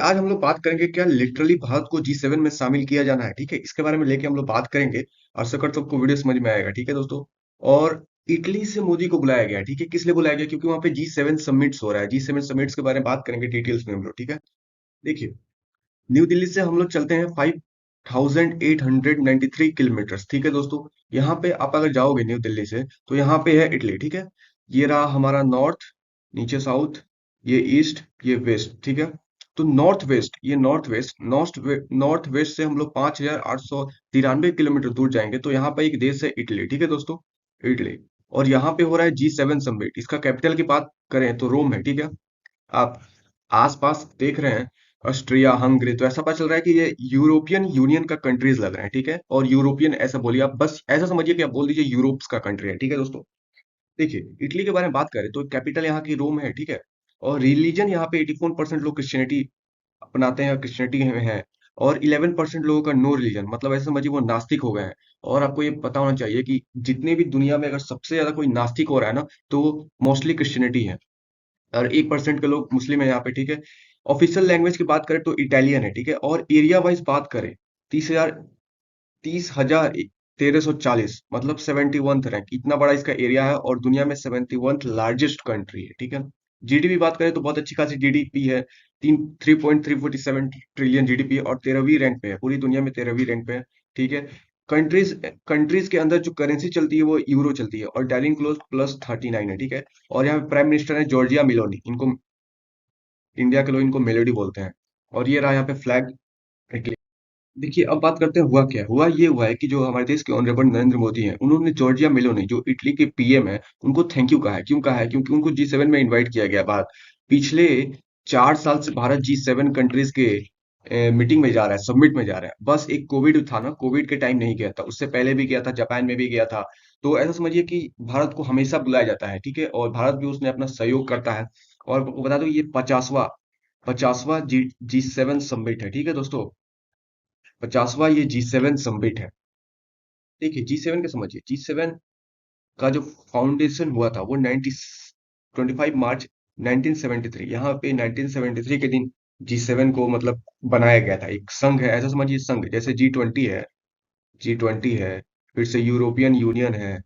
आज हम लोग बात करेंगे क्या लिटरली भारत को G7 में शामिल किया जाना है। ठीक है, इसके बारे में लेके हम लोग बात करेंगे। आशा करता हूँ सबको वीडियो समझ में आएगा। ठीक है दोस्तों। और इटली से मोदी को बुलाया गया है। ठीक है, किस लिए बुलाया गया? क्योंकि वहां पे G7 समिट्स हो रहा है। G7 समिट्स के बारे में बात करेंगे डिटेल्स में हम लोग। ठीक है, देखिए, न्यू दिल्ली से हम लोग चलते हैं 5893 किलोमीटर। ठीक है दोस्तों, यहाँ पे आप अगर जाओगे न्यू दिल्ली से तो यहाँ पे है इटली। ठीक है, ये रहा हमारा नॉर्थ, नीचे साउथ, ये ईस्ट, ये वेस्ट। ठीक है, तो नॉर्थ वेस्ट, ये नॉर्थ वेस्ट से हम लोग 5893 किलोमीटर दूर जाएंगे तो यहाँ पे एक देश है इटली। ठीक है दोस्तों, इटली। और यहाँ पे हो रहा है G7 समिट। इसका कैपिटल की बात करें तो रोम है। ठीक है, आप आसपास देख रहे हैं ऑस्ट्रिया, हंगरी, तो ऐसा पता चल रहा है कि ये यूरोपियन यूनियन का कंट्रीज लग रहे हैं। ठीक है, और यूरोपियन ऐसा बोलिए, आप बस ऐसा समझिए कि आप बोल दीजिए यूरोप्स का कंट्री है। ठीक है दोस्तों, देखिए इटली के बारे में बात करें तो कैपिटल यहाँ की रोम है। ठीक है, और रिलीजन यहाँ पे 84% लोग क्रिश्चियनिटी अपनाते हैं, क्रिश्चियनिटी में है। और 11% लोगों का नो रिलीजन, मतलब ऐसा समझिए वो नास्तिक हो गए हैं। और आपको ये पता होना चाहिए कि जितने भी दुनिया में अगर सबसे ज्यादा कोई नास्तिक हो रहा है ना, तो वो मोस्टली क्रिश्चियनिटी है। और 1% के लोग मुस्लिम है यहाँ पे। ठीक है, ऑफिशियल लैंग्वेज की बात करें तो इटालियन है। ठीक है, और एरिया वाइज बात करें, 30,1340, मतलब 71th रैंक, इतना बड़ा इसका एरिया है और दुनिया में 71th लार्जेस्ट कंट्री है। ठीक है, जीडीपी बात करें तो बहुत अच्छी खासी जीडीपी है। 3.347 ट्रिलियन जीडीपी, और 13वीं रैंक पे है, पूरी दुनिया में 13वीं रैंक पे है। ठीक है, कंट्रीज कंट्रीज के अंदर जो करेंसी चलती है वो यूरो चलती है, और डायलिंग क्लोज +39 है। ठीक है, और यहाँ पे प्राइम मिनिस्टर है जॉर्जिया मिलोनी, इनको इंडिया के लोग इनको मेलोडी बोलते हैं। और ये रहा यहाँ पे फ्लैग। देखिए, अब बात करते हैं हुआ क्या है। ये हुआ है कि जो हमारे देश के ऑनरेबल नरेंद्र मोदी हैं, उन्होंने जॉर्जिया मेलोनी जो इटली के पीएम है उनको थैंक यू कहा है। क्यों कहा है? क्योंकि उनको G7 में इनवाइट किया गया। भारत पिछले 4 साल से भारत G7 कंट्रीज के मीटिंग में जा रहा है, सबमिट में जा रहा है। बस एक कोविड था ना, कोविड के टाइम नहीं गया था, उससे पहले भी गया था, जापान में भी गया था। तो ऐसा समझिए कि भारत को हमेशा बुलाया जाता है। ठीक है, और भारत भी उसने अपना सहयोग करता है। और बता दो, ये 50वां G7 समिट है। ठीक है दोस्तों, 50वां ये G7 समिट है। देखिए G7 का समझिए, G7 का जो फाउंडेशन हुआ था वो 25 मार्च 1973, यहाँ पे 1973 के दिन G7 को मतलब बनाया गया था। एक संघ है, ऐसा समझिए, संघ जैसे G20 है, फिर से यूरोपियन यूनियन है।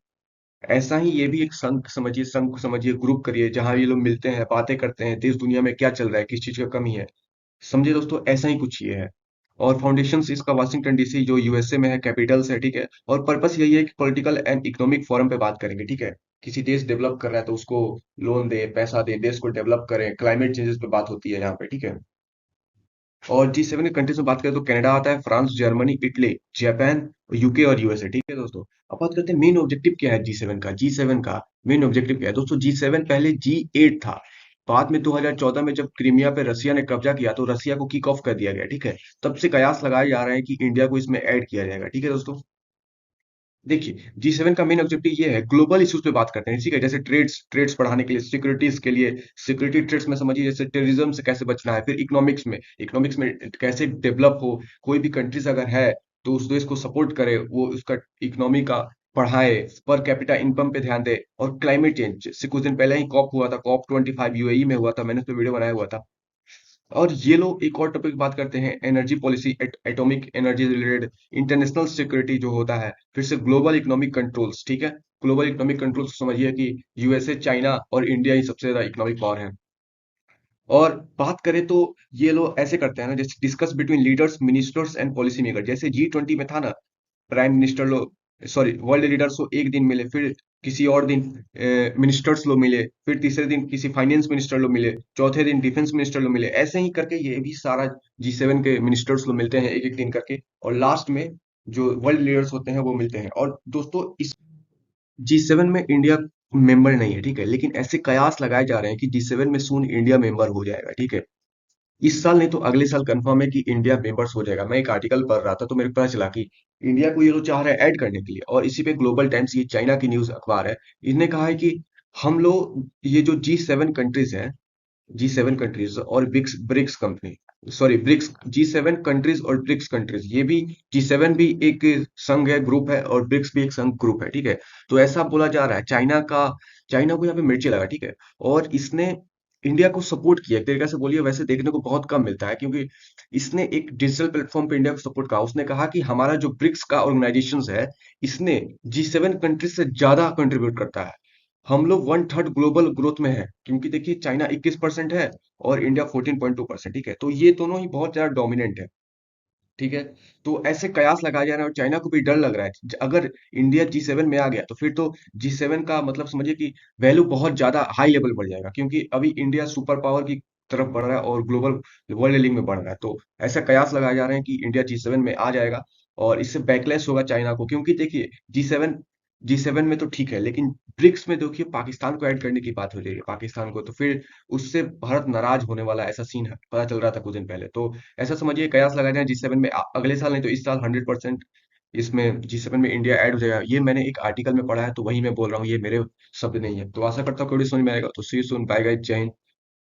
ऐसा ही ये भी एक संघ समझिए, ग्रुप करिए, जहां ये लोग मिलते हैं, बातें करते हैं, देश दुनिया में क्या चल रहा है, किस चीज का कमी है। समझिए दोस्तों, ऐसा ही कुछ ये है। और फाउंडेशन इसका वाशिंगटन डीसी जो यूएसए में है, कैपिटल्स है। ठीक है, और पर्पस यही है कि पॉलिटिकल एंड इकोनॉमिक फोरम पे बात करेंगे। ठीक है, किसी देश डेवलप कर रहा है तो उसको लोन दे, पैसा दे, देश को डेवलप करें, क्लाइमेट चेंजेस पे बात होती है यहाँ पे। ठीक है, और G7 के कंट्रीज में बात करें तो कनाडा आता है, France, Germany, Italy, Japan, UK और यूएसए। ठीक है दोस्तों, अब बात करते हैं मेन ऑब्जेक्टिव क्या है G7 का मेन ऑब्जेक्टिव क्या है दोस्तों। G7 पहले G8 था, बाद में 2014 में जब क्रीमिया पे रसिया ने कब्जा किया तो रसिया को किक ऑफ कर दिया गया। ठीक है, तब से कयास लगाए जा रहे हैं कि इंडिया को इसमें ऐड किया जाएगा। ठीक है दोस्तों, देखिए G7 का मेन ऑब्जेक्टिव ये है, ग्लोबल इश्यूज पे बात करते हैं। ठीक है, जैसे ट्रेड्स बढ़ाने के लिए, सिक्योरिटीज के लिए, सिक्योरिटी थ्रेट्स में समझिए, जैसे टेररिज्म से कैसे बचना है, फिर इकोनॉमिक्स में कैसे डेवलप हो, कोई भी कंट्रीज अगर है तो उस देश को सपोर्ट करे, वो उसका इकोनॉमी का बढ़ाए, पर कैपिटा इनकम पे ध्यान दे। और क्लाइमेट चेंज से कुछ दिन पहले ही कॉप हुआ था, COP 25 यूएई में हुआ था, मैंने उस पर वीडियो बनाया हुआ था। और ये लोग एक और टॉपिक बात करते हैं, energy policy, atomic energy related, international security जो होता है, फिर से ग्लोबल इकोनॉमिक कंट्रोल्स। ठीक है, ग्लोबल इकोनॉमिक कंट्रोल्स समझिए कि यूएसए, चाइना और इंडिया ही सबसे ज्यादा इकोनॉमिक पावर है। और बात करें तो ये लोग ऐसे करते हैं ना, जैसे discuss between leaders, ministers and policy maker, जैसे G20 में था ना, प्राइम मिनिस्टर लोग, सॉरी, वर्ल्ड लीडर्स को एक दिन मिले, फिर किसी और दिन मिनिस्टर्स लोग मिले, फिर तीसरे दिन किसी फाइनेंस मिनिस्टर लोग मिले, चौथे दिन डिफेंस मिनिस्टर लोग मिले, ऐसे ही करके ये भी सारा G7 के मिनिस्टर्स लोग मिलते हैं एक एक दिन करके। और लास्ट में जो वर्ल्ड लीडर्स होते हैं वो मिलते हैं। और दोस्तों, इस G7 में इंडिया मेंबर नहीं है। ठीक है, लेकिन ऐसे कयास लगाए जा रहे हैं कि G7 में सून इंडिया मेंबर हो जाएगा। ठीक है, इस साल नहीं तो अगले साल कंफर्म है कि इंडिया मेंबर्स हो जाएगा। मैं एक आर्टिकल पढ़ रहा था तो मेरे को पता चला कि इंडिया को ये लोग चाह रहे हैं ऐड करने के लिए। और इसी पे ग्लोबल टाइम्स, ये चाइना की न्यूज अखबार है, इसने कहा है कि हम लोग ये जो G7 कंट्रीज और BRICS company, sorry BRICS, G7 countries और ब्रिक्स कंट्रीज, ये भी G7 भी एक संघ है, ग्रुप है, और ब्रिक्स भी एक संघ ग्रुप है। ठीक है, तो ऐसा बोला जा रहा है चाइना को यहाँ पे मिर्ची लगा। ठीक है, और इसने इंडिया को सपोर्ट किया एक तरीके से बोलिए, वैसे देखने को बहुत कम मिलता है, क्योंकि इसने एक डिजिटल प्लेटफॉर्म पे इंडिया को सपोर्ट कहा। उसने कहा कि हमारा जो ब्रिक्स का ऑर्गेनाइजेशन है, इसने G7 कंट्रीज से ज्यादा कंट्रीब्यूट करता है। हम लोग वन थर्ड ग्लोबल ग्रोथ में है, क्योंकि देखिए चाइना 21% है और इंडिया 14.2%। ठीक है, तो ये दोनों ही बहुत ज्यादा डोमिनेंट है। ठीक है, तो ऐसे कयास लगाए जा रहे हैं और चाइना को भी डर लग रहा है। अगर इंडिया G7 में आ गया तो फिर तो G7 का मतलब समझिए कि वैल्यू बहुत ज्यादा हाई लेवल बढ़ जाएगा, क्योंकि अभी इंडिया सुपर पावर की तरफ बढ़ रहा है और ग्लोबल वर्ल्ड लीग में बढ़ रहा है। तो ऐसा कयास लगाए जा रहे हैं कि इंडिया G7 में आ जाएगा और इससे बैकलैश होगा चाइना को, क्योंकि देखिए जी सेवन में तो ठीक है, लेकिन ब्रिक्स में देखिए पाकिस्तान को ऐड करने की बात हो रही है, पाकिस्तान को, तो फिर उससे भारत नाराज होने वाला है, ऐसा सीन है, पता चल रहा था कुछ दिन पहले। तो ऐसा समझिए कयास लगा जाए G7 में अगले साल नहीं तो इस साल 100% इसमें G7 में इंडिया ऐड हो जाएगा। ये मैंने एक आर्टिकल में पढ़ा है, तो वही मैं बोल रहा हूँ, ये मेरे शब्द नहीं है। तो आशा करता हूँ कि वीडियो समझ में आएगा। तो सी यू सून, बाय गाइस, जय हिंद।